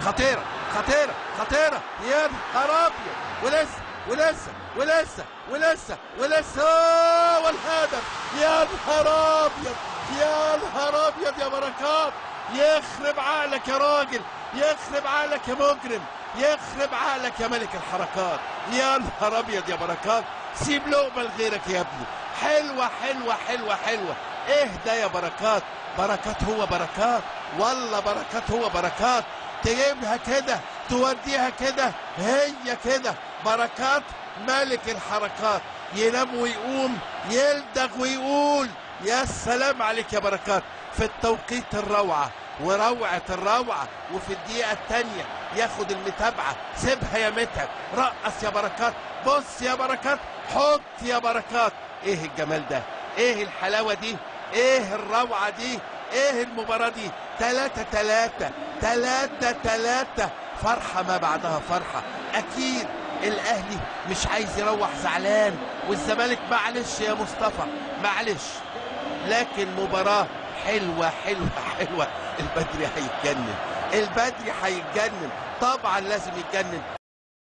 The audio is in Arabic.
خطيرة خطيرة خطيرة، يا نهار أبيض، ولسه ولسه ولسه ولسه ولسه، والهدف، يا نهار أبيض، يا نهار أبيض يا بركات، يخرب عقلك يا راجل، يخرب عقلك يا مجرم، يخرب عقلك يا ملك الحركات، يا نهار أبيض يا بركات، سيب لقمة لغيرك يا ابني، حلوة حلوة حلوة حلوة، اهدى يا بركات، بركات هو بركات، والله بركات هو بركات، تجيبها كده توديها كده، هي كده بركات ملك الحركات، ينام ويقوم، يلدغ ويقول يا سلام عليك يا بركات، في التوقيت الروعة وروعة الروعة، وفي الدقيقة التانية ياخد المتابعة، سيبها يا متعب، رقص يا بركات، بص يا بركات، حط يا بركات، ايه الجمال ده، ايه الحلاوة دي، ايه الروعة دي، ايه المباراة دي، 3-3 3-3، فرحة ما بعدها فرحة، اكيد الاهلي مش عايز يروح زعلان، والزمالك معلش يا مصطفى معلش، لكن مباراة حلوة حلوة حلوة، البدري هيتجنن، البدري هيتجنن، طبعا لازم يتجنن،